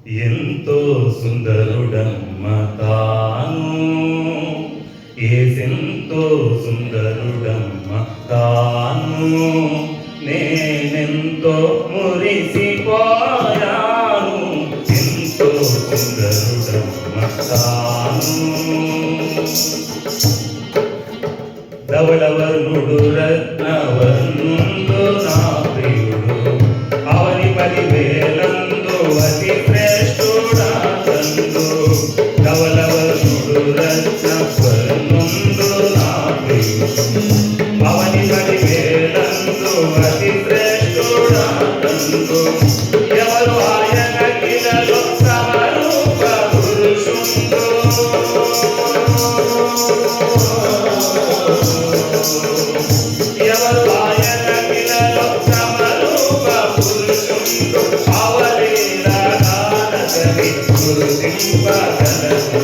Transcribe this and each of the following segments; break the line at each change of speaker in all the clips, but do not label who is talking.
ఎంతో సుందరుడమ్మ తాను, ఏసెంతో సుందరుడమ్మ తాను, నేనెంతో మురిసిపోయాను. ఎంతో సుందరుడమ్మ తాను. ధవళవర్ణుడు రత్నవర్ణుడు నా ప్రియుడు, అవని 10,000 అతి శ్రేష్ఠుడా తండు. ధవళవర్ణుడు రత్నవర్ణుడు నా ప్రియుడు, అవని 10,000 అతి శ్రేష్ఠుడా తండు. ఎవరు ఆయన కిలలో సమరూప పురుషుండు. ఎవరు ఆయన కిలలో సమరూప పురుషుండు. అవలీలగానకవి గురుతింపగలదు,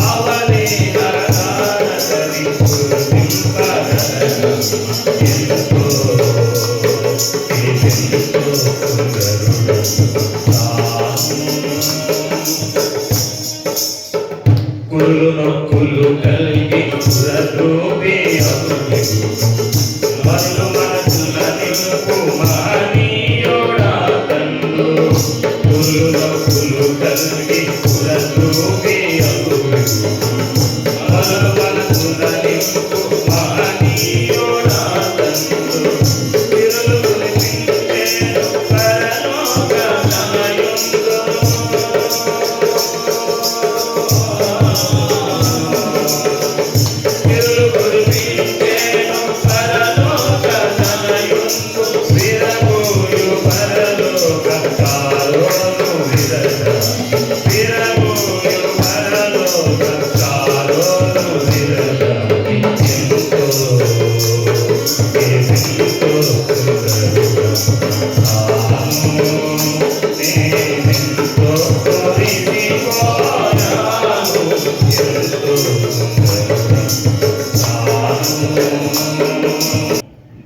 అవలీలగానకవి గురుతింపగలదు. ఎంతో సుందరుడు కుళ్ళు నొక్కులు కలిగి పురద్రోపి మరులు మనసుల నింపు మహనీయుడా తండ్రు. కుళ్ళు నొక్కులు కలిగి పురద్రోపి మరులు మనసుల నింపు మహనీయుడా తండ్రు. తిరులు కురిపించేను పరలోక నమయుండు.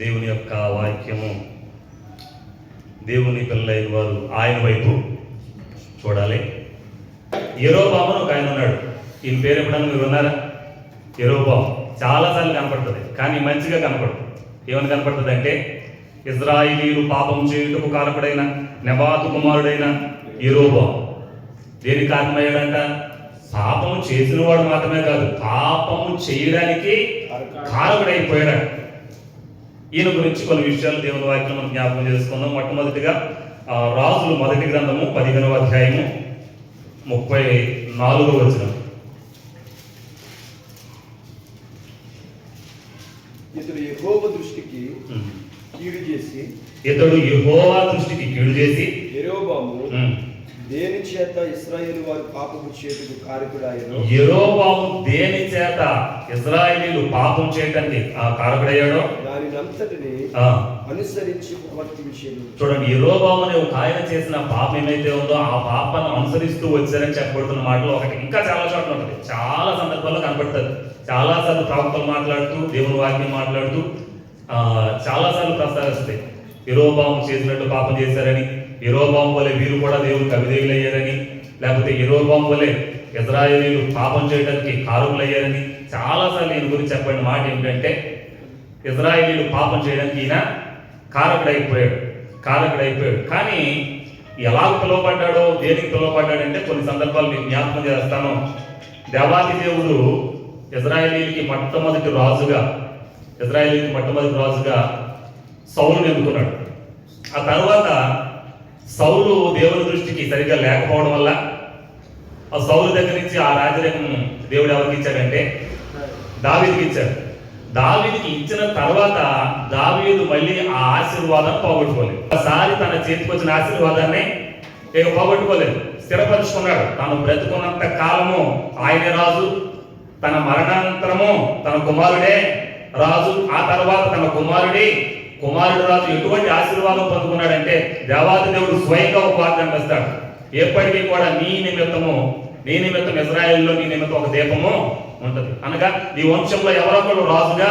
దేవుని యొక్క వాక్యము, దేవుని పిల్లలైన వారు ఆయన వైపు చూడాలి. యెరోబాము ఒక ఆయన ఉన్నాడు. ఈయన పేరు ఎప్పుడన్నా మీరు ఉన్నారా? యెరోబాము చాలాసార్లు కనపడుతుంది, కానీ మంచిగా కనపడుతుంది. ఏమని కనపడుతుంది అంటే, ఇజ్రాయిలీలు పాపం చేయుటకు కారకుడైన నెబాతు కుమారుడైన యెరోబాము దేని కారణమయ్యాడంట? పాపము చేసిన వాడు మాత్రమే కాదు, పాపము చేయడానికి కారకుడైపోయాడు. ఈయన గురించి కొన్ని విషయాలు దేవుని వాక్యం మనం జ్ఞాపకం చేసుకుందాం. మొట్టమొదటిగా రాజులు మొదటి గ్రంథము 15వ అధ్యాయము 34వ వచనం.
ఇతడు యెహోవా దృష్టికి కీడు చేసి
యెరోబాము
దేని చేత ఇశ్రాయేలు వారు పాపము చేయుటకు కారకుడాయనో,
యెరోబాము దేని చేత ఇశ్రాయేలీలు పాపం చేయడానికి కారకుడయ్యాడో
దానినంతటిని అనుసరించి ప్రవర్తించేది.
చూడండి, యెరోబాము అనే ఒక ఆయన చేసిన పాపం ఏమైతే ఉందో ఆ పాపాన్ని అనుసరిస్తూ వచ్చారని చెప్పబడుతున్న మాటలు ఒకటి ఇంకా చాలా చోట్ల ఉంటుంది, చాలా సందర్భాల్లో కనపడుతుంది. చాలా సార్లు ప్రవక్తలు మాట్లాడుతూ, దేవుని వాక్యం మాట్లాడుతూ చాలాసార్లు ప్రస్తావిస్తాయి. యెరోబాము చేసినట్టు పాపం చేశారని, యెరోబాము వలె వీరు కూడా దేవునికి అవిధేయులయ్యారని, లేకపోతే యెరోబాము వలె ఇశ్రాయేలీలు పాపం చేయడానికి కారకులయ్యారని చాలాసార్లు ఈయన గురించి చెప్పిన మాట ఏంటంటే, ఇశ్రాయేలీలు పాపం చేయడానికి ఈయన కారకుడైపోయాడు. కానీ ఎలా పిలువబడ్డాడో, దేనికి పిలువబడ్డాడంటే కొన్ని సందర్భాలు మీకు జ్ఞాపకం చేస్తాను. దేవాది దేవుడు ఇశ్రాయేలీలకి మొట్టమొదటి రాజుగా సౌలుని ఎన్నుకున్నాడు. ఆ తర్వాత సౌలు దేవుని దృష్టికి సరిగ్గా లేకపోవడం వల్ల ఆ సౌలు దగ్గర నుంచి ఆ రాజరికం దేవుడు ఎవరికి ఇచ్చాడంటే దావీదుకి ఇచ్చాడు. దావీదుకి ఇచ్చిన తర్వాత దావీదు మళ్ళీ ఆ ఆశీర్వాదం పోగొట్టుకోలేదు. ఒకసారి తన చేతికి వచ్చిన ఆశీర్వాదాన్ని ఇక పోగొట్టుకోలేదు, స్థిరపరుచుకున్నాడు. తాను బ్రతుకున్నంత కాలము ఆయనే రాజు, తన మరణానంతరము తన కుమారుడే రాజు, ఆ తర్వాత తన కుమారుడు రాజు. ఎటువంటి ఆశీర్వాదం పొందుకున్నాడంటే, దేవాది దేవుడు స్వయంగా ఒక వాగ్దానం ఇస్తాడు, ఎప్పటికీ కూడా నీ నిమిత్తం ఇశ్రాయేలులో నీ నిమిత్తం ఒక దీపము ఉంటది. అనగా నీ వంశంలో ఎవరొకరు రాజుగా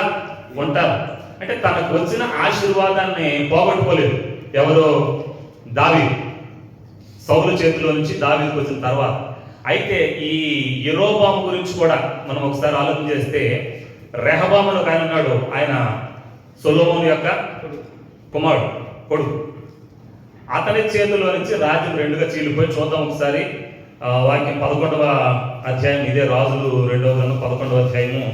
ఉంటారు. అంటే తనకు వచ్చిన ఆశీర్వాదాన్ని పోగొట్టుకోలేదు ఎవరు? దావీదు. సౌలు చేతిలో నుంచి దావీదుకు వచ్చిన తర్వాత. అయితే ఈ యెరోబాము గురించి కూడా మనం ఒకసారి ఆలోచన చేస్తే, రెహబాము అని ఒక ఆయన ఉన్నాడు. ఆయన సొలొమోను యొక్క కుమారుడు, కొడుకు. అతని చేతిలో నుంచి రాజ్యం రెండుగా చీలిపోయి, చూద్దాం ఒకసారి వాక్యం 11వ అధ్యాయం, ఇదే రాజులు 2వ గ్రంథం 11వ అధ్యాయము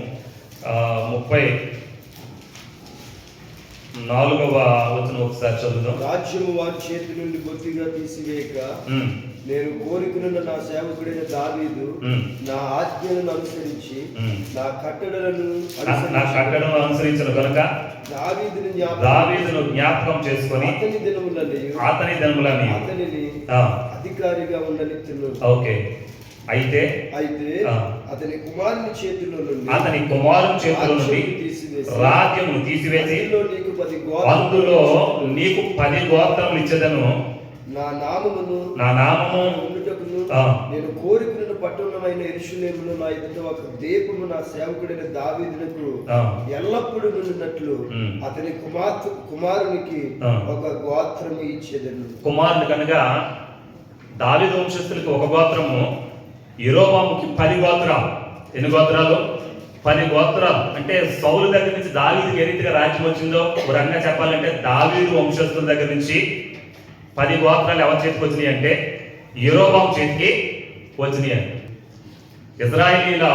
34వ వచనం ఒకసారి చదువుదాం.
రాజ్యము వారి చేతి నుండి బొత్తిగా తీసివేయక, నేను కోరుకున్న నా సేవకుడైన దావీదు నా ఆజ్ఞలను అనుసరించి నా కట్టడలను
అనుసరించిన కనుక దావీదును జ్ఞాపకం చేసుకొని అతని దినములని
అతనిని అధికారిగా ఉండనిచ్చును.
ఓకే. అయితే
అతని కుమారుని చేతిలో
నుండి రాజ్యమును తీసివేసి అందులో నీకు 10 గోత్రములు ఇచ్చేదను.
నా నామము నేను కోరుకున్న పట్టణమైన యెరూషలేములో నా ఎదుట ఒక దీపము నా సేవకుడైన దావీదునకు ఎల్లప్పుడూ నుండినట్లు అతని కుమారునికి ఒక గోత్రము ఇచ్చేదను.
కుమారుని కనుక దావీదు వంశస్థులకి ఒక గోత్రము, యెరోబాముకి 10 గోత్రాలు. ఎన్ని గోత్రాలు? 10 గోత్రాలు. అంటే సౌలు దగ్గర నుంచి దావీదుకి ఏ రీతిగా రాజ్యం వచ్చిందో ఒక రకంగా చెప్పాలంటే, దావీదు వంశస్థుల దగ్గర నుంచి 10 గోత్రాలు ఎవరి చేతికి వచ్చినాయి అంటే యెరోబాము చేతికి వచ్చినాయి. ఇశ్రాయేలీల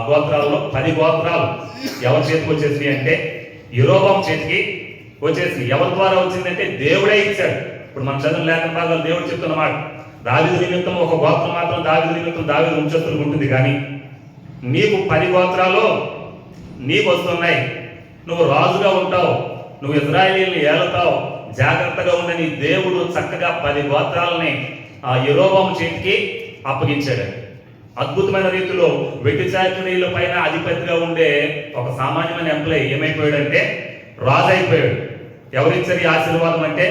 గోత్రాల్లో 10 గోత్రాలు ఎవరి చేతికి వచ్చేసినాయి అంటే యెరోబాము చేతికి వచ్చేసినాయి. ఎవరి ద్వారా వచ్చిందంటే దేవుడే ఇచ్చాడు. ఇప్పుడు మన చదువు లేఖన భాగాలు దేవుడు చెప్తున్నమాట, దావీదు నిమిత్తం ఒక గోత్రం మాత్రం దావీదు నిమిత్తం దావీదు వంశస్థులకు ఉంటుంది, కానీ నీకు 10 గోత్రాలు నీకు వస్తున్నాయి. నువ్వు రాజుగా ఉంటావు, నువ్వు ఇశ్రాయేలీయుల్ని ఏలుతావు, జాగ్రత్తగా ఉండని దేవుడు చక్కగా 10 గోత్రాలని ఆ యెరోబాము చేతికి అప్పగించాడు. అద్భుతమైన రీతిలో వ్యభిచారిణీల పైన అధిపతిగా ఉండే ఒక సామాన్యమైన ఎంప్లాయీ ఏమైపోయాడంటే రాజు అయిపోయాడు. ఎవరిచ్చారు ఈ ఆశీర్వాదం అంటే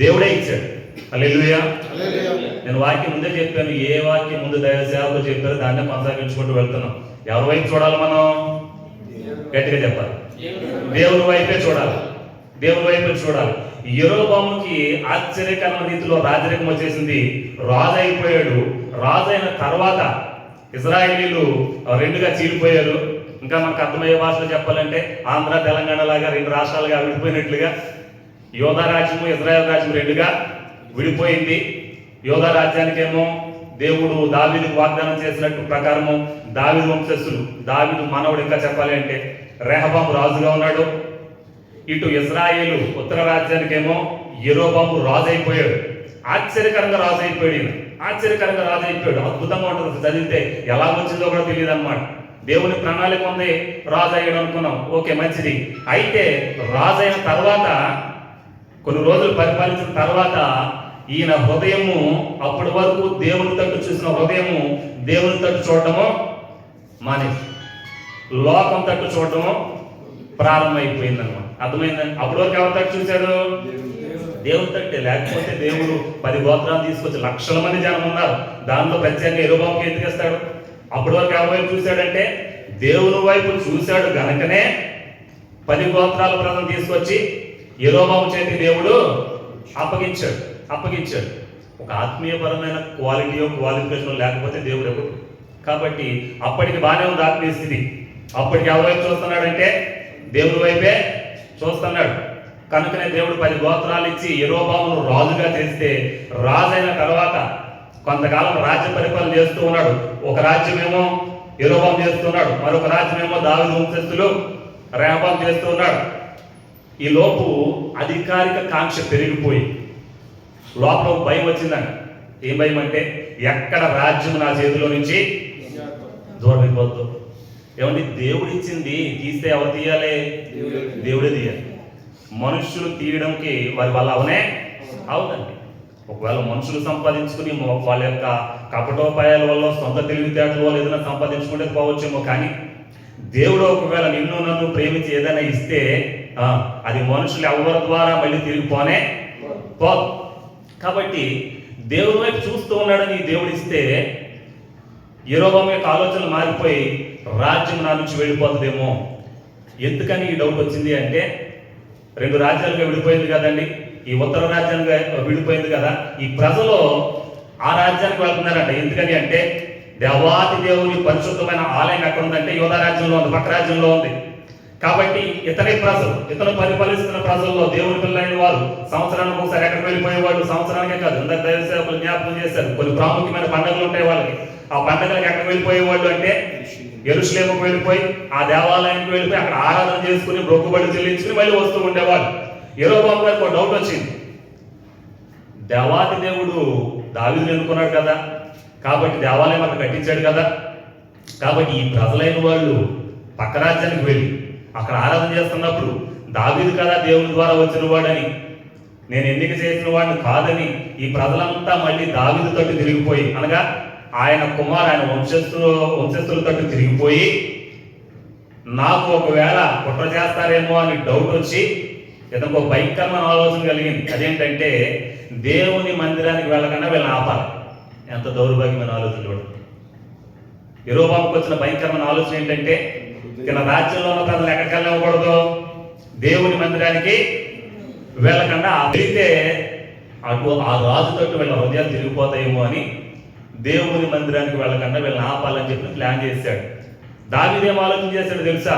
దేవుడే ఇచ్చాడు. హల్లెలూయా. నేను వాక్యం ముందే చెప్పాను, ఏ వాక్యం ముందు దైవ సేవకులు చెప్పారో దాన్ని కొనసాగించుకుంటూ వెళ్తున్నాం. ఎవరి వైపు చూడాలి? మనం గట్టిగా చెప్పాలి, దేవుని వైపే చూడాలి, దేవుని వైపే చూడాలి. యెరోబాముకి ఆశ్చర్యకరమైన రీతిలో రాజరికం వచ్చేసింది, రాజు అయిపోయాడు. రాజు అయిన తర్వాత ఇశ్రాయేలీలు 2గా చీలిపోయారు. ఇంకా మనకు అర్థమయ్యే భాషలో చెప్పాలంటే ఆంధ్ర తెలంగాణ లాగా 2 రాష్ట్రాలుగా విడిపోయినట్లుగా యోధా రాజ్యము ఇశ్రాయేల్ రాజ్యం 2గా విడిపోయింది. యోధా రాజ్యానికేమో దేవుడు దావీదుకు వాగ్దానం చేసినట్టు ప్రకారము దావీదు వంశస్థులు, దావీదు మనవుడు ఇంకా చెప్పాలి అంటే రెహబాము రాజుగా ఉన్నాడు. ఇటు ఇశ్రాయేలు ఉత్తర రాజ్యానికేమో యెరోబాము రాజు అయిపోయాడు. ఆశ్చర్యకరంగా రాజు అయిపోయాడు. అద్భుతంగా ఉంటుంది. చదివితే ఎలా వచ్చిందో కూడా తెలియదు అన్నమాట. దేవుని ప్రణాళిక ఉంది, రాజు అయ్యాడు అనుకున్నాం, ఓకే మంచిది. అయితే రాజు అయిన తర్వాత కొన్ని రోజులు పరిపాలించిన తర్వాత ఈయన హృదయము అప్పటి వరకు దేవుని తట్టు చూసిన హృదయము దేవుని తట్టు చూడటము మానేసి లోకం తట్టు చూడటము ప్రారంభమైపోయిందన్నమాట. అర్థమైందండి? అప్పటి వరకు ఎవరి తట్టు చూశాడు? దేవుని తట్టే. లేకపోతే దేవుడు 10 గోత్రాలు తీసుకొచ్చి లక్షల మంది జనం ఉన్నారు, దాంట్లో ప్రత్యేకంగా యెరోబాముకి ఎత్తుకేస్తాడు. అప్పటి వరకు ఎవరి వైపు చూశాడంటే దేవుని వైపు చూశాడు గనకనే 10 గోత్రాల ప్రజలు తీసుకొచ్చి యెరోబాము చేతి దేవుడు అప్పగించాడు. ఒక ఆత్మీయపరమైన క్వాలిఫికేషన్ లేకపోతే దేవుడు ఎవరు? కాబట్టి అప్పటికి బాగానే ఉంది ఆత్మీయ స్థితి. అప్పటికి ఎవరి వైపు చూస్తున్నాడంటే దేవుడి వైపే చూస్తున్నాడు. కనుకనే దేవుడు 10 గోత్రాలు ఇచ్చి యెరోబామును రాజుగా చేస్తే, రాజైన తర్వాత కొంతకాలం రాజ్య పరిపాలన చేస్తూ ఉన్నాడు. ఒక రాజ్యమేమో యెరోబాము చేస్తున్నాడు, మరొక రాజ్యమేమో దావీదు వంశస్థులు రెహబాము చేస్తూ ఉన్నాడు. ఈ లోపు అధికారిక కాంక్ష పెరిగిపోయి లోపల భయం వచ్చిందంట. ఏం భయం అంటే, ఎక్కడ రాజ్యం నా చేతిలో నుంచి దూరం అయిపోద్దు. ఏమండి, దేవుడు ఇచ్చింది తీస్తే ఎవరు తీయాలి? దేవుడే తీయాలి. మనుషులు తీయడంకి వారి వల్ల అవునండి. ఒకవేళ మనుషులు సంపాదించుకుని వాళ్ళ యొక్క కపటోపాయాల వల్ల, సొంత తెలివితేటల వల్ల ఏదైనా సంపాదించుకుంటే పోవచ్చేమో, కానీ దేవుడు ఒకవేళ నిన్ను నన్ను ప్రేమించి ఏదైనా ఇస్తే అది మనుషులు ఎవరి ద్వారా మళ్ళీ తిరిగిపోనే పోదు. కాబట్టి దేవుడి వైపు చూస్తూ ఉన్నాడని దేవుడు ఇస్తే యెరోబాము యొక్క ఆలోచనలు మారిపోయి రాజ్యం నా నుంచి వెళ్ళిపోతుందేమో. ఎందుకని ఈ డౌట్ వచ్చింది అంటే, 2 రాజ్యాలుగా విడిపోయింది కదండి. ఈ ఉత్తర రాజ్యంగా విడిపోయింది కదా, ఈ ప్రజలు ఆ రాజ్యానికి వెళ్తున్నారంట. ఎందుకని అంటే దేవాతి దేవుని పరిశుద్ధమైన ఆలయం ఎక్కడ ఉందంటే యోధా రాజ్యంలో ఉంది, పక్క రాజ్యంలో ఉంది. కాబట్టి ఇతను పరిపాలిస్తున్న ప్రజల్లో దేవుని పిల్లలైన వారు సంవత్సరానికి ఒకసారి ఎక్కడికి వెళ్ళిపోయేవాళ్ళు. సంవత్సరానికే కాదు, అందరు దైవ సేవకులు జ్ఞాపకం చేశారు, కొన్ని ప్రాముఖ్యమైన పండుగలు ఉంటాయి వాళ్ళకి. ఆ పండుగలకు ఎక్కడికి వెళ్ళిపోయేవాళ్ళు అంటే యెరూషలేముకు వెళ్ళిపోయి ఆ దేవాలయానికి వెళ్ళిపోయి అక్కడ ఆరాధన చేసుకుని మొక్కుబడి చెల్లించుకుని మళ్ళీ వస్తూ ఉండేవాళ్ళు. యెరొబెయాము గారికి ఒక డౌట్ వచ్చింది. దేవాతి దేవుడు దావీదుని ఎన్నుకున్నాడు కదా, కాబట్టి దేవాలయం అక్కడ కట్టించాడు కదా, కాబట్టి ఈ ప్రజలైన వాళ్ళు పక్క రాజ్యానికి వెళ్ళి అక్కడ ఆరాధన చేస్తున్నప్పుడు దావీదు కదా దేవుని ద్వారా వచ్చిన వాడని, నేను ఎన్నిక చేసిన వాడిని కాదని ఈ ప్రజలంతా మళ్ళీ దావీదు తట్టు తిరిగిపోయి, అనగా ఆయన వంశస్థుల తట్టు తిరిగిపోయి నాకు ఒకవేళ కుట్ర చేస్తారేమో అని డౌట్ వచ్చి ఇతనికి ఒక భయంకరమైన ఆలోచన కలిగింది. అదేంటంటే దేవుని మందిరానికి వెళ్ళకుండా వీళ్ళని ఆపాలి. ఎంత దౌర్భాగ్యమైన ఆలోచన చూడండి. యెరొబెయాముకు వచ్చిన భయంకరమైన ఆలోచన ఏంటంటే తన రాజ్యంలో ఉన్న ప్రజలు ఎక్కడికి వెళ్ళకూడదు, దేవుని మందిరానికి వెళ్ళకుండా వెళితే అటు ఆ రాజు తట్టు వీళ్ళ హృదయాలు తిరిగిపోతాయేమో అని దేవుని మందిరానికి వెళ్ళకుండా వీళ్ళని ఆపాలని చెప్పి ప్లాన్ చేశాడు. దావీదు ఏం ఆలోచన చేశాడు తెలుసా?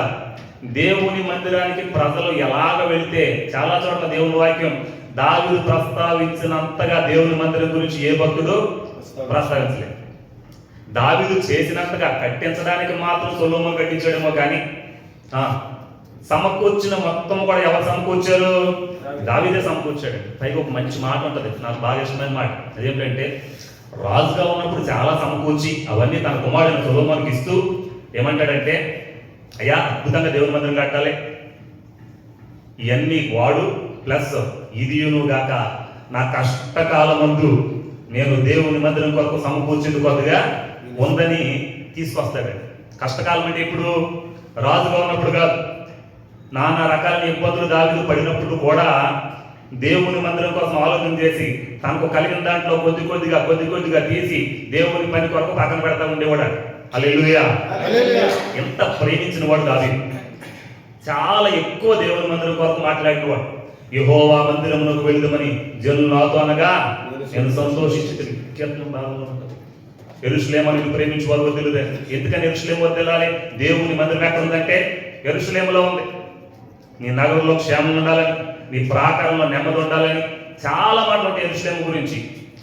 దేవుని మందిరానికి ప్రజలు ఎలాగ వెళితే, చాలా చోట్ల దేవుని వాక్యం దావీదు ప్రస్తావించినంతగా దేవుని మందిరం గురించి ఏ భక్తుడు ప్రస్తావించలేదు. దావీదు చేసినంతగా కట్టించడానికి మాత్రం సొలొమోను కట్టించాడేమో కానీ సమకూర్చిన మొత్తం కూడా ఎవరు సమకూర్చారు? దావీదే సమకూర్చాడు. పైగా ఒక మంచి మాట ఉంటుంది, నాకు బాగా ఇష్టమైన మాట. అదేంటంటే రాజుగా ఉన్నప్పుడు చాలా సమకూర్చి అవన్నీ తన కుమారుడు సొలొమోనుకి ఇస్తూ ఏమంటాడంటే, అయ్యా అద్భుతంగా దేవుని మందిరం కట్టాలి, ఇవన్నీ వాడు ప్లస్ ఇదియును గాక నా కష్టకాలమందు నేను దేవుని మందిరం కొరకు సమకూర్చింది కొద్దిగా ఉందని తీసుకొస్తాడు. కష్టకాలం అంటే ఇప్పుడు రాజుగా ఉన్నప్పుడు కాదు, నానా రకాల ఇబ్బందులు దావీదు పడినప్పుడు కూడా దేవుని మందిరం కోసం ఆలోచన చేసి తనకు కలిగిన దాంట్లో కొద్ది కొద్దిగా తీసి దేవుని పని కొరకు పక్కన పెడతా ఉండేవాడు. హల్లెలూయా! ఎంత ప్రేమించిన వాడు దావీదు. చాలా ఎక్కువ దేవుని మందిరం కొరకు మాట్లాడినవాడు. యెహోవా మందిరమునకు వెళ్దామని జనులు నాతో అనగా నేను సంతోషించి కీర్తన భాగంలో ఉంటుంది. యెరూషలేమును ప్రేమించి వారు వదిలేదే. ఎందుకని యెరూషలేము వదిలాలి? దేవుని మందిరం ఎక్కడ ఉందంటే యెరూషలేములో ఉంది. నీ నగరంలో క్షేమం ఉండాలని, నీ ప్రాకారంలో నెమ్మది ఉండాలని చాలా మాటలు ఉంటాయి యెరూషలేము గురించి.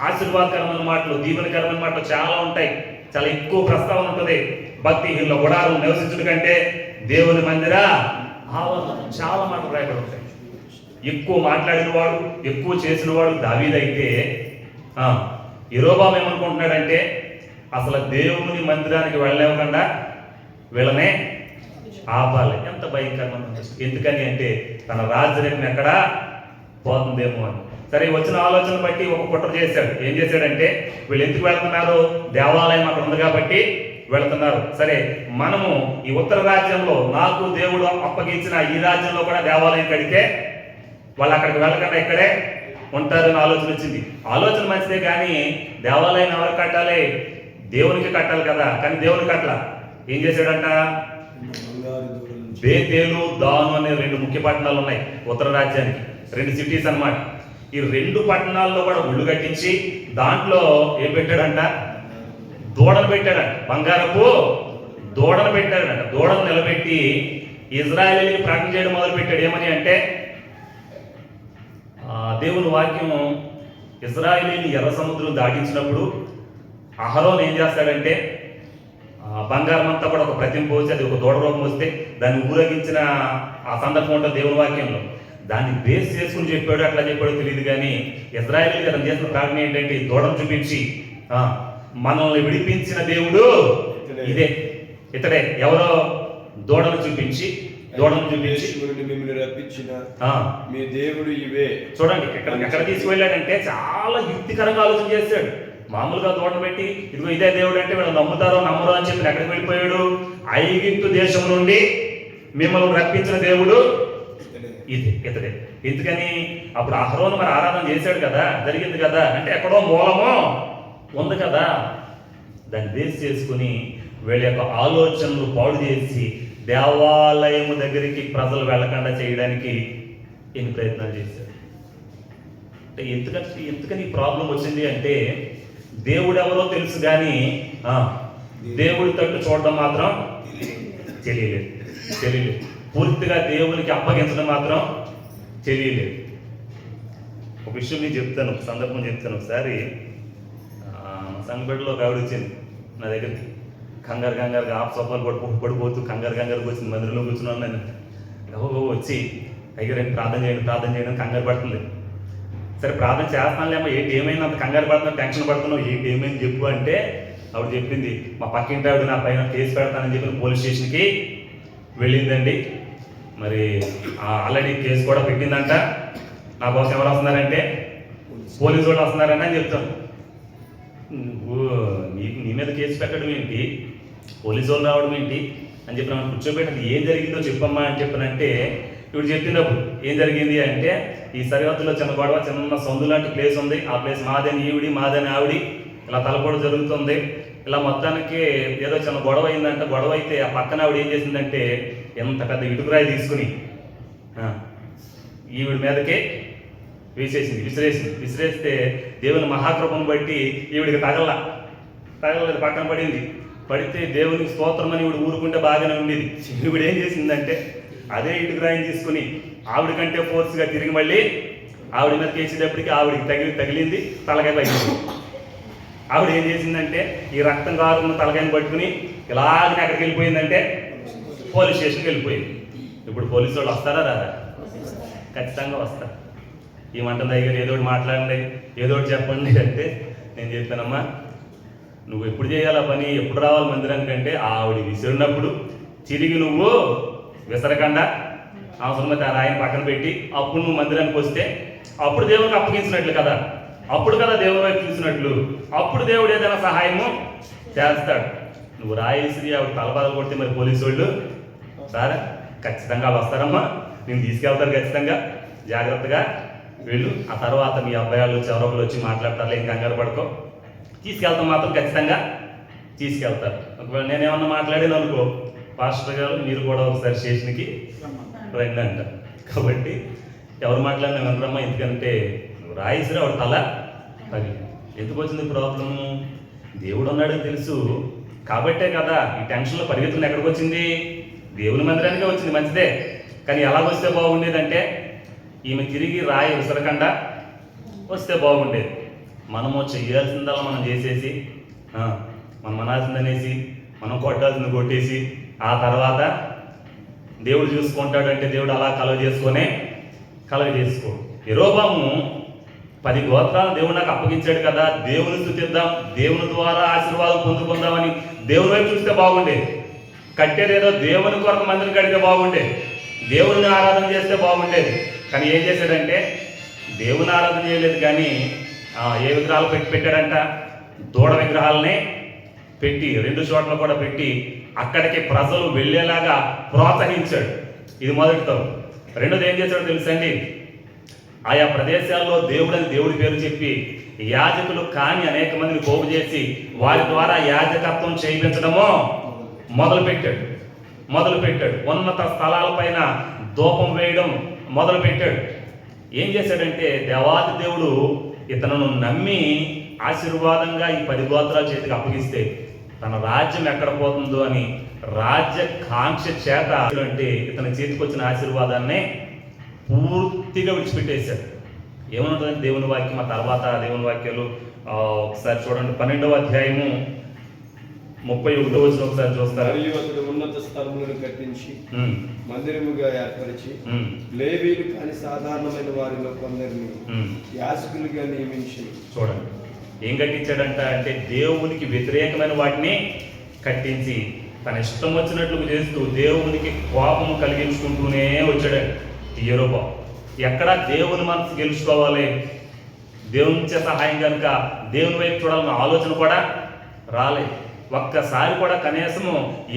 ఆశీర్వాదకరమైన మాటలు, దీవెనకరమైన మాటలు చాలా ఉంటాయి. చాలా ఎక్కువ ప్రస్తావన ఉంటుంది. భక్తిహీనుల గుడారం నివసించుట కంటే దేవుని మందిర ఆవరణ చాలా మాటలు రాయబడి ఉంటాయి. ఎక్కువ మాట్లాడిన వాడు, ఎక్కువ చేసిన వాడు దావీదైతే యెరొబెయాము ఏమనుకుంటున్నాడంటే అసలు దేవుని మందిరానికి వెళ్ళలేకుండా వీళ్ళనే ఆపాలి. ఎంత భయంకరమైన. ఎందుకని అంటే తన రాజ్యం ఎక్కడా పోతుందేమో అని. సరే, వచ్చిన ఆలోచన బట్టి ఒక కుట్ర చేశాడు. ఏం చేశాడంటే వీళ్ళు ఎందుకు వెళ్తున్నారు? దేవాలయం అక్కడ ఉంది కాబట్టి వెళ్తున్నారు. సరే, మనము ఈ ఉత్తర రాజ్యంలో నాకు దేవుడు అప్పగించిన ఈ రాజ్యంలో కూడా దేవాలయం కడితే వాళ్ళు అక్కడికి వెళ్ళకుండా ఇక్కడే ఉంటారని ఆలోచన వచ్చింది. ఆలోచన మంచిదే, కానీ దేవాలయం ఎవరికి కట్టాలి? దేవునికి కట్టాలి కదా. కానీ దేవునికి కట్టాల. ఏం చేశాడంట? బేతేలు, దాను అనే 2 ముఖ్య పట్టణాలు ఉన్నాయి ఉత్తర రాజ్యానికి, 2 సిటీస్ అన్నమాట. ఈ 2 పట్టణాల్లో కూడా గుళ్ళు కట్టించి దాంట్లో ఏం పెట్టాడంట? దూడను పెట్టాడంట. బంగారపు దూడను పెట్టాడంట. దూడను నిలబెట్టి ఇజ్రాయేలీని ప్రకటన చేయడం మొదలు పెట్టాడు. ఏమని అంటే దేవుని వాక్యం ఇజ్రాయేలీని ఎర్ర సముద్రం దాటించినప్పుడు అహరోను ఏం చేస్తాడంటే బంగారం అంతా కూడా ఒక ప్రతింపు వచ్చి అది ఒక దూడ రూపం వస్తే దాన్ని ఊరగించిన ఆ సందర్భం ఉంటుంది దేవుని వాక్యంలో. దాన్ని బేస్ చేసుకుని చెప్పాడు, అట్లా చెప్పాడో తెలియదు. కానీ ఇజ్రాయేలీకి అతను చేసిన ప్రార్థన ఏంటంటే ఈ దూడను చూపించి మనల్ని విడిపించిన దేవుడు ఇతడే. ఎవరో దూడను చూపించి
మిమ్మల్ని రప్పించిన మీ దేవుడు ఇవే.
చూడండి ఎక్కడ తీసుకువెళ్ళాడంటే చాలా యుక్తికరంగా ఆలోచన చేశాడు. మామూలుగా దూడను పెట్టి ఇదిగో ఇదే దేవుడు అంటే వీళ్ళు నమ్ముతారో నమ్మరో అని చెప్పి ఎక్కడికి వెళ్ళిపోయాడు? ఐగుప్తు దేశం నుండి మిమ్మల్ని రప్పించిన దేవుడు ఇతడే. ఎందుకని అప్పుడు అహరోను మరి ఆరాధన చేశాడు కదా, జరిగింది కదా, అంటే ఎక్కడో మూలమో ఉంది కదా. దాన్ని బేస్ చేసుకుని వీళ్ళ యొక్క ఆలోచనలు పాడు చేసి దేవాలయము దగ్గరికి ప్రజలు వెళ్ళకుండా చేయడానికి ఎన్ని ప్రయత్నాలు చేశారు. అంటే ఎందుకని ఈ ప్రాబ్లం వచ్చింది అంటే దేవుడు ఎవరో తెలుసు కానీ దేవుడి తట్టు చూడడం మాత్రం తెలియలేదు. పూర్తిగా దేవునికి అప్పగించడం మాత్రం తెలియలేదు. ఒక విషయం నేను చెప్తాను, ఒక సందర్భం చెప్తాను. ఒకసారి సంగబెట్టలో ఒక ఆవిడ వచ్చింది నా దగ్గరికి. కంగారుగా ఆఫ్ సోఫాలు పడిపోతూ కంగారు వచ్చింది. మందిరంలో కూర్చున్నాను నేను. వచ్చి అయ్యారండి ప్రార్థన చేయడం కంగారు పడుతుంది. సరే ప్రార్థన చేస్తానులేమో, ఏంటి ఏమైనా అంత కంగారు పడుతున్నావు, టెన్షన్ పడుతున్నావు, ఏంటి ఏమైంది చెప్పు అంటే ఆవిడ చెప్పింది, మా పక్కింటి ఆవిడ నా పైన కేసు పెడతానని చెప్పి పోలీస్ స్టేషన్కి వెళ్ళిందండి. మరి ఆల్రెడీ కేసు కూడా పెట్టిందంట. నా కోసం ఎవరు వస్తున్నారంటే పోలీసు వాళ్ళు వస్తున్నారని అని చెప్తాను. నీ మీద కేసు పెట్టడం ఏంటి, పోలీసు వాళ్ళు రావడం ఏంటి అని చెప్పి మనం కూర్చోబెట్టి ఏం జరిగిందో చెప్పమ్మా అని చెప్పానంటే ఇప్పుడు చెప్పినప్పుడు ఏం జరిగింది అంటే ఈ సరిహద్దులో చిన్న గొడవ, చిన్న సందు లాంటి ప్లేస్ ఉంది. ఆ ప్లేస్ మాదని ఆవిడి ఇలా తలపొడ జరుగుతుంది. ఇలా మొత్తానికి ఏదో చిన్న గొడవ అయిందంటే, గొడవ అయితే ఆ పక్కన ఆవిడ ఏం చేసిందంటే ఎంత పెద్ద ఇటుకురాయి తీసుకుని ఈవిడ మీదకే విసిరేస్తే దేవుని మహాకృపను బట్టి ఈవిడికి తగలలేదు, పక్కన పడితే దేవునికి స్తోత్రం అని ఈవిడ ఊరుకుంటే బాగానే ఉండేది. ఈవిడ ఏం చేసిందంటే అదే ఇటుకురాయిని తీసుకుని ఆవిడ కంటే ఫోర్స్గా తిరిగి మళ్ళీ ఆవిడ మీద వేసేటప్పటికి ఆవిడికి తగిలింది, తలకాయ పైకి. ఆవిడ ఏం చేసిందంటే ఈ రక్తం కారున్న తలకాయని పట్టుకుని ఇలాగనే అక్కడికి వెళ్ళిపోయిందంటే పోలీస్ స్టేషన్కి వెళ్ళిపోయింది. ఇప్పుడు పోలీసు వాళ్ళు వస్తారా రాదా? ఖచ్చితంగా వస్తారు. ఈ మంటల దగ్గర ఏదో ఒకటి మాట్లాడండి, ఏదో ఒకటి చెప్పండి అంటే నేను చెప్పానమ్మా, నువ్వు ఎప్పుడు చేయాలా పని, ఎప్పుడు రావాలి మందిరానికి అంటే ఆవిడ విసిరినప్పుడు తిరిగి నువ్వు విసరకుండా అవసరమైతే ఆ రాయిని పక్కన పెట్టి అప్పుడు నువ్వు మందిరానికి వస్తే అప్పుడు దేవునికి అప్పగించినట్లు కదా, అప్పుడు కదా దేవుని వైపు చూసినట్లు, అప్పుడు దేవుడు ఏదైనా సహాయము చేస్తాడు. నువ్వు రాయేసి ఆవిడ తలబాదలు కొడితే మరి పోలీసు వాళ్ళు సారా ఖచ్చితంగా వస్తారమ్మా, నేను తీసుకెళ్తాను ఖచ్చితంగా, జాగ్రత్తగా వెళ్ళు. ఆ తర్వాత మీ అబ్బాయిలు ఎవరొకరు వచ్చి మాట్లాడతారు, ఏం కంగారు పడుకో, తీసుకెళ్తాం మాత్రం ఖచ్చితంగా తీసుకెళ్తారు. ఒకవేళ నేనేమన్నా మాట్లాడాను అనుకో, పాస్టర్ గారు మీరు కూడా ఒకసారి స్టేషన్కి రండి అంట. కాబట్టి ఎవరు మాట్లాడినా వినరమ్మా, ఎందుకంటే నువ్వు రాయిసిరా ఆవిడ తల తగిలి. ఎందుకు వచ్చింది ప్రాబ్లము? దేవుడు ఉన్నాడని తెలుసు కాబట్టే కదా ఈ టెన్షన్లో పరిగెత్తుకుని ఎక్కడికి వచ్చింది? దేవుని మందిరానికే వచ్చింది, మంచిదే. కానీ ఎలాగొస్తే బాగుండేదంటే ఈమె తిరిగి రాయి విసరకుండా వస్తే బాగుండేది. మనము చేయాల్సిందల్లా మనం చేసేసి మనం అనాల్సిందనేసి మనం కొట్టాల్సింది కొట్టేసి ఆ తర్వాత దేవుడు చూసుకుంటాడు అంటే దేవుడు అలా కలగ చేసుకో. యెరోబాము 10 గోత్రాలు దేవుడు నాకు అప్పగించాడు కదా, దేవుని స్తుతిద్దాం, దేవుని ద్వారా ఆశీర్వాదం పొందుకుందామని దేవుని వైపు చూస్తే బాగుండేది. కట్టేదేదో దేవుని కొరకు మందిరం కడితే బాగుండేది, దేవుని ఆరాధన చేస్తే బాగుండేది. కానీ ఏం చేశాడంటే దేవుని ఆరాధన చేయలేదు, కానీ ఏ విగ్రహాలు పెట్టాడంట? దూడ విగ్రహాలనే పెట్టి 2 చోట్ల కూడా పెట్టి అక్కడికి ప్రజలు వెళ్ళేలాగా ప్రోత్సహించాడు. ఇది మొదటితో. రెండోది ఏం చేశాడో తెలుసండి, ఆయా ప్రదేశాల్లో దేవుడి పేరు చెప్పి యాజకులు కాని అనేక మందిని పోగు చేసి వారి ద్వారా యాజకత్వం చేయించడమో మొదలుపెట్టాడు. ఉన్నత స్థలాలపైన ధూపం వేయడం మొదలుపెట్టాడు. ఏం చేశాడంటే దేవాది దేవుడు ఇతను నమ్మి ఆశీర్వాదంగా ఈ 10 గోత్రాల చేతికి అప్పగిస్తే తన రాజ్యం ఎక్కడ పోతుందో అని రాజ్య కాంక్ష చేత అంటే ఇతని చేతికి వచ్చిన ఆశీర్వాదాన్ని పూర్తిగా విడిచిపెట్టేశాడు. ఏమనుంటుంది దేవుని వాక్యం? ఆ తర్వాత దేవుని వాక్యాలు ఒకసారి చూడండి, 12వ అధ్యాయము 31వ వచనం ఒకసారి చూస్తారు.
ఉన్నత స్థలములను కట్టించి మందిరముగా ఏర్పరిచి లేవీలు కాని సాధారణమైన వారిలో కొందరిని యాజకులుగా నియమించి. చూడండి
ఏం కట్టించాడంట అంటే దేవునికి వ్యతిరేకమైన వాటిని కట్టించి తన ఇష్టం వచ్చినట్లు చేస్తూ దేవునికి కోపము కలిగించుకుంటూనే వచ్చాడండి ఈ యెరోబాము. ఎక్కడ దేవుని మనసు గెలుచుకోవాలి, దేవునిచ్చే సహాయం కనుక దేవుని వైపు చూడాలన్న ఆలోచన కూడా రాలేదు. ఒక్కసారి కూడా కనీసము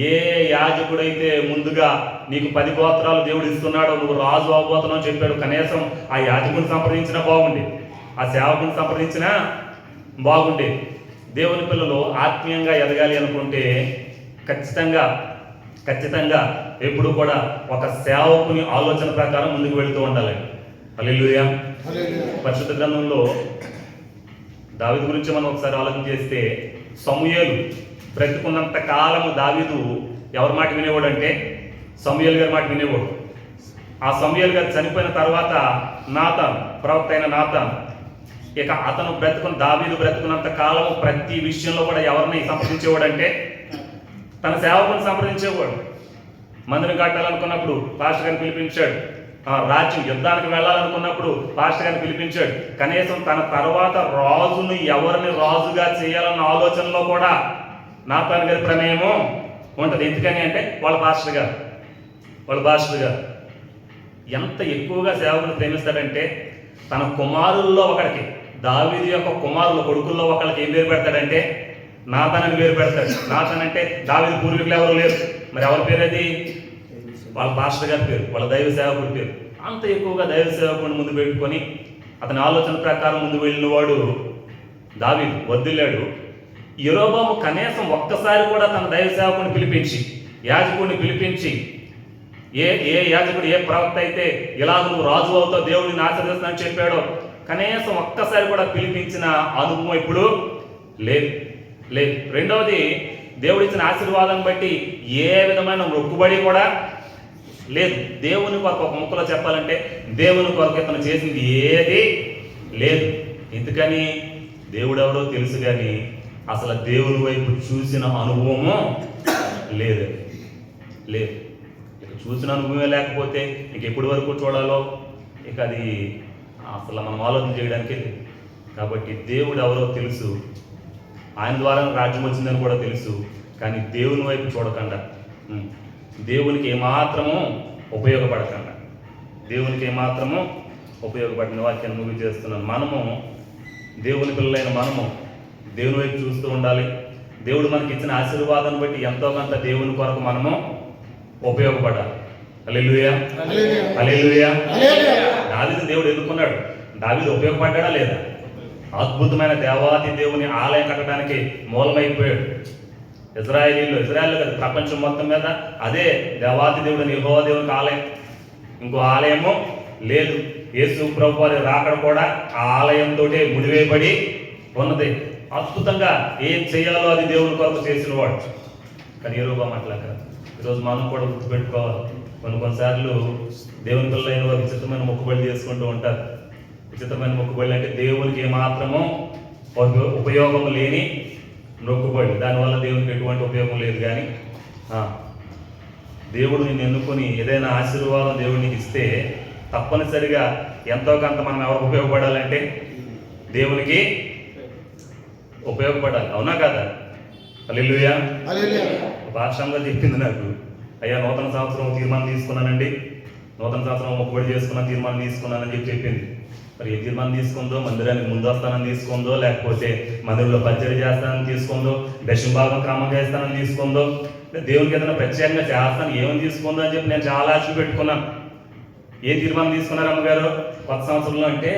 ఏ యాజకుడైతే ముందుగా నీకు 10 గోత్రాలు దేవుడు ఇస్తున్నాడో నువ్వు రాజు అవబోతున్నావు చెప్పాడు, కనీసం ఆ యాజకుని సంప్రదించినా బాగుండేది, ఆ సేవకుని సంప్రదించినా బాగుండేది. దేవుని పిల్లలు ఆత్మీయంగా ఎదగాలి అనుకుంటే ఖచ్చితంగా ఎప్పుడు కూడా ఒక సేవకుని ఆలోచన ప్రకారం ముందుకు వెళుతూ ఉండాలి. హల్లెలూయా.
హల్లెలూయా.
పరిశుద్ధ గ్రంథంలో దావీదు గురించి మనం ఒకసారి ఆలోచన చేస్తే, సమూయేలు బ్రతికున్నంత కాలము దావీదు ఎవరి మాట వినేవాడు అంటే సమూయేలు గారి మాట వినేవాడు. ఆ సమూయేలు గారు చనిపోయిన తర్వాత నాతాన్, ప్రవక్త అయిన నాతాన్, ఇక అతను దావీదు బ్రతుకున్నంత కాలము ప్రతి విషయంలో కూడా ఎవరిని సంప్రదించేవాడు అంటే తన సేవకుని సంప్రదించేవాడు. మందిరం కట్టాలనుకున్నప్పుడు పాస్టర్ గారిని పిలిపించాడు. రాజ్యం యుద్ధానికి వెళ్ళాలనుకున్నప్పుడు పాస్టర్ గారిని పిలిపించాడు. కనీసం తన తర్వాత రాజును ఎవరిని రాజుగా చేయాలన్న ఆలోచనలో కూడా నాతాన్ గారి ప్రమేయము ఉంటుంది. ఎందుకని అంటే వాళ్ళ పాస్టర్ గారు ఎంత ఎక్కువగా సేవకుని ప్రేమిస్తాడంటే తన కుమారుల్లో ఒకడికి, దావీదు యొక్క కుమారుల కొడుకుల్లో ఒకళ్ళకి ఏం పేరు పెడతాడంటే నాతాన్ అని పేరు పెడతాడు. నాతాన్ అంటే దావీదు పూర్వీకులు ఎవరు లేరు, మరి ఎవరి పేరు అది? వాళ్ళ పాస్టర్ గారి పేరు, వాళ్ళ దైవ సేవకుడి పేరు. అంత ఎక్కువగా దైవ సేవకుడిని ముందు పెట్టుకొని అతని ఆలోచన ప్రకారం ముందు వెళ్ళిన వాడు దావీదు వర్ధిల్లాడు. యెరోబాము కనీసం ఒక్కసారి కూడా తన దైవ సేవకుడిని పిలిపించి, యాజకుడిని పిలిపించి, ఏ యాజకుడు ఏ ప్రవక్త అయితే ఇలా నువ్వు రాజు అవుతావు, దేవుడిని ఆశీర్వదిస్తానని చెప్పాడో కనీసం ఒక్కసారి కూడా పిలిపించిన అనుభవం ఇప్పుడు లేదు. రెండవది, దేవుడిచ్చిన ఆశీర్వాదాన్ని బట్టి ఏ విధమైన మొక్కుబడి కూడా లేదు. దేవుని కొరకు ఒక ముక్కలో చెప్పాలంటే దేవుని కొరకు ఇతను చేసింది ఏది లేదు. ఎందుకని? దేవుడు ఎవరో తెలుసు కానీ అసలు దేవుని వైపు చూసిన అనుభవము లేదు. ఇక చూసిన అనుభవమే లేకపోతే ఇంక ఎప్పటి వరకు చూడాలో ఇక అది అసలు మనం ఆలోచన చేయడానికే లేదు. కాబట్టి దేవుడు ఎవరో తెలుసు, ఆయన ద్వారా రాజ్యం వచ్చిందని కూడా తెలుసు, కానీ దేవుని వైపు చూడకుండా, దేవునికి ఏమాత్రము ఉపయోగపడకుండా, ఉపయోగపడిన వాక్యాన్ని ముగి చేస్తున్నాను. మనము దేవుని పిల్లలైన మనము దేవుని వైపు చూస్తూ ఉండాలి. దేవుడు మనకి ఇచ్చిన ఆశీర్వాదాన్ని బట్టి ఎంతో కొంత దేవుని కొరకు మనము ఉపయోగపడాలి. హల్లెలూయా. దావీదు దేవుడు ఎన్నుకున్నాడు. దావీదు ఉపయోగపడ్డా లేదా? అద్భుతమైన దేవాది దేవుని ఆలయం కట్టడానికి మూలమైపోయాడు. ఇజ్రాయేలీలో కదా, ప్రపంచం మొత్తం మీద అదే దేవాది దేవుడు యెహోవా దేవునికి ఆలయం. ఇంకో ఆలయము లేదు. యేసు ప్రభు వారి రాకడ కూడా ఆ ఆలయంతో ముడివేయబడి ఉన్నది. అద్భుతంగా ఏం చేయాలో అది దేవుని కొరకు చేసిన వాడు. కానీ యెరోబాము అట్లా కదా. ఈరోజు మనం కూడా గుర్తుపెట్టుకోవాలి, కొన్నిసార్లు దేవుని పిల్లలైన వారు విచిత్రమైన మొక్కుబడులు చేసుకుంటూ ఉంటారు. విచిత్రమైన మొక్కుబడులు అంటే దేవునికి ఏమాత్రమో ఉపయోగం లేని మొక్కుబడి, దానివల్ల దేవునికి ఎటువంటి ఉపయోగం లేదు. కానీ దేవుడు నిన్ను ఎన్నుకొని ఏదైనా ఆశీర్వాదం దేవుడు నీకు ఇస్తే తప్పనిసరిగా ఎంతో కొంత మనం ఎవరికి ఉపయోగపడాలంటే దేవునికి ఉపయోగపడాలి. అవునా కదా? హల్లెలూయా. భాషంగా చెప్పింది నాకు, అయ్యా నూతన సంవత్సరం తీర్మానం తీసుకున్నానండి, నూతన సంవత్సరం మొక్కుబడి చేసుకున్నాను, తీర్మానం తీసుకున్నానని చెప్పింది. మరి ఏ తీర్మానం తీసుకుందో, మందిరానికి ముందు వస్తానని తీసుకుందో, లేకపోతే మందిరంలో పరిచర్య చేస్తానని తీసుకుందో, దశంభాగం క్రమంగా చేస్తానని తీసుకుందో, దేవునికి ఏదైనా ప్రత్యేకంగా చేస్తాను ఏమని తీసుకుందో అని చెప్పి నేను చాలా ఆశ పెట్టుకున్నాను. ఏ తీర్మానం తీసుకున్నారు అమ్మగారు కొత్త సంవత్సరంలో అంటే?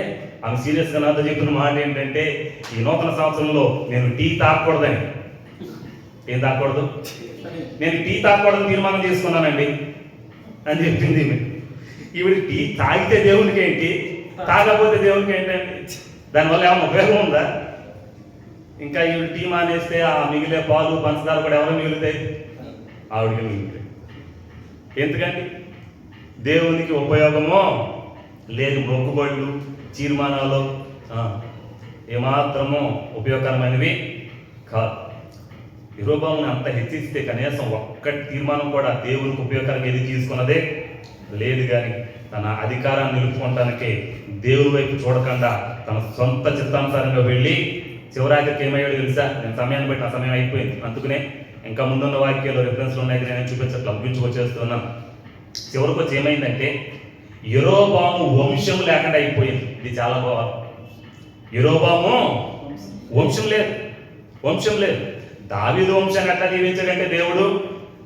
ఆమె సీరియస్గా నాతో చెప్పిన మాట ఏంటంటే, ఈ నూతన సంవత్సరంలో నేను టీ తాగకూడదని. ఏం తాగకూడదు? నేను టీ తాగకూడదని తీర్మానం తీసుకున్నానండి అని చెప్పింది. ఈవిడ టీ తాగితే దేవునికి ఏంటి, తాగకపోతే దేవునికి ఏంటండి? దానివల్ల ఏమైనా ఉపయోగం ఉందా? ఇంకా ఈవిడ టీ మానేస్తే ఆ మిగిలే పాలు పంచదార కూడా ఎవరో మిగులుతాయి? ఆవిడకి మిగులుతాయి. ఎందుకండి? దేవునికి ఉపయోగమో లేదు. మొక్కుబడులు తీర్మానాలు ఏమాత్రమో ఉపయోగకరమైనవి కాదు. యెరోబాముని అంత హెచ్చిస్తే కనీసం ఒక్క తీర్మానం కూడా దేవునికి ఉపయోగకరంగా ఏది తీసుకున్నదే లేదు. కానీ తన అధికారాన్ని నిలుపుకోవటానికి దేవుని వైపు చూడకుండా తన సొంత చిత్తానుసారంగా వెళ్ళి చివరాఖరికి ఏమయ్యాడు తెలుసా? నేను సమయాన్ని బట్టి నా సమయం అయిపోయింది, అందుకనే ఇంకా ముందున్న వాక్యాలు రిఫరెన్స్లు ఉన్నాయి, నేను చూపించట్లా, ముగించుకొచ్చేస్తున్నాను. చివరికి వచ్చి ఏమైందంటే యెరోబాము వంశం లేకుండా అయిపోయింది. ఇది చాలా బాగా, యెరోబాము వంశం లేదు. దావీదు వంశాన్ని ఎట్లా దీవించాడంటే దేవుడు,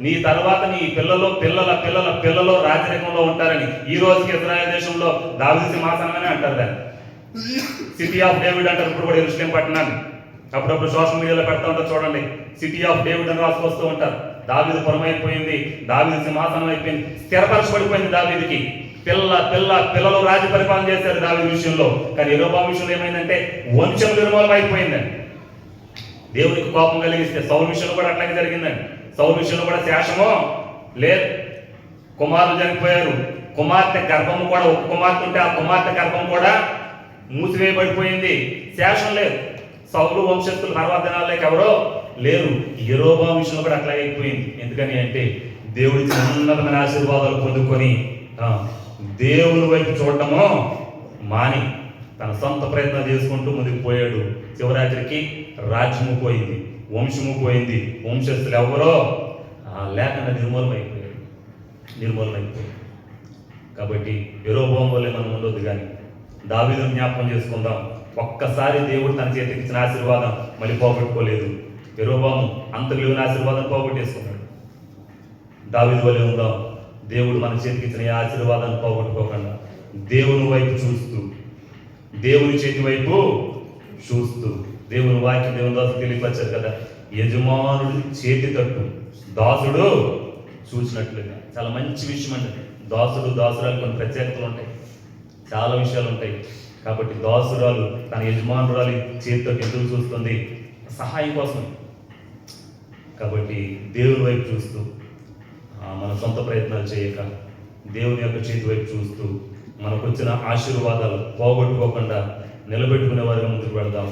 నీ తర్వాత నీ పిల్లలు పిల్లల పిల్లల పిల్లలు రాజరికంలో ఉంటారని. ఈ రోజుకి ఇజ్రాయెల్ దేశంలో దావీదు సింహాసనమని అంటారు, దాన్ని సిటీ ఆఫ్ డేవిడ్ అంటారు. ఇప్పుడు కూడా యెరూషలేం పట్టణాన్ని అప్పుడప్పుడు సోషల్ మీడియాలో పెడతా ఉంటారు, చూడండి, సిటీ ఆఫ్ డేవిడ్ అని రాసుకొస్తూ ఉంటారు. దావీదు పురం అయిపోయింది, దావీదు సింహాసనం అయిపోయింది, స్థిరపరచబడిపోయింది దావీదుకి. పిల్లలు రాజ్య పరిపాలన చేశారు దావీదు విషయంలో. కానీ యెరొబోము విషయంలో ఏమైందంటే వంశం నిర్మూలం అయిపోయిందండి. దేవునికి కోపం కలిగిస్తే సౌలు విషయంలో కూడా అట్లాగే జరిగిందండి. సౌలు విషయంలో కూడా శేషము లేదు, కుమారులు చనిపోయారు, కుమార్తె గర్భము కూడా, ఒక కుమార్తె ఉంటే ఆ కుమార్తె గర్భం కూడా మూసివేయబడిపోయింది, శేషం లేదు. సౌలు వంశస్థులు తర్వాత దినాల్లోకి ఎవరో లేరు. యెరొబోము విషయంలో కూడా అట్లాగే అయిపోయింది. ఎందుకని అంటే దేవుడి ఉన్నతమైన ఆశీర్వాదాలు పొందుకొని దేవుని వైపు చూడటము మాని తన సొంత ప్రయత్నం చేసుకుంటూ ముందుకు పోయాడు. చివరాత్రికి రాజ్యము పోయింది, వంశము పోయింది, వంశస్థులు ఎవరో లేకుండా నిర్మూలమైపోయారు. కాబట్టి యెరొబోము వల్లే మనం ఉండొద్దు, కానీ దావీదును జ్ఞాపకం చేసుకుందాం. ఒక్కసారి దేవుడు తన చేతికి ఇచ్చిన ఆశీర్వాదం మళ్ళీ పోగొట్టుకోలేదు. యెరొబోము అంత విలువైన ఆశీర్వాదం పోగొట్టేసుకున్నాడు. దావీదు వల్లే ఉందాం. దేవుడు మన చేతికి ఇచ్చిన ఈ ఆశీర్వాదాన్ని పోగొట్టుకోకుండా దేవుని వైపు చూస్తూ, దేవుని చేతి వైపు చూస్తూ, దేవుని వాక్యం దేవుని దాసుడు తెలియపరిచారు కదా, యజమానుడు చేతి తట్టు దాసుడు చూసినట్లుగా. చాలా మంచి విషయం అండి. దాసుడు దాసురాలు కొన్ని ప్రత్యేకతలు ఉంటాయి, చాలా విషయాలు ఉంటాయి. కాబట్టి దాసురాలు తన యజమానురాలు చేతి తట్టు ఎందుకు చూస్తుంది? సహాయం కోసం. కాబట్టి దేవుని వైపు చూస్తూ, మన సొంత ప్రయత్నాలు చేయక దేవుని యొక్క చేతి వైపు చూస్తూ మనకు వచ్చిన ఆశీర్వాదాలు పోగొట్టుకోకుండా నిలబెట్టుకునే వారిగా ముందుకు వెళ్దాం.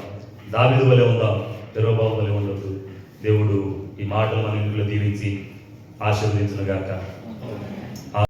దావీదు వలె ఉందాం, యెరొబోము వలె ఉండొద్దు. దేవుడు ఈ మాటలు మన ఇంట్లో దీవించి ఆశీర్వదించును గాక.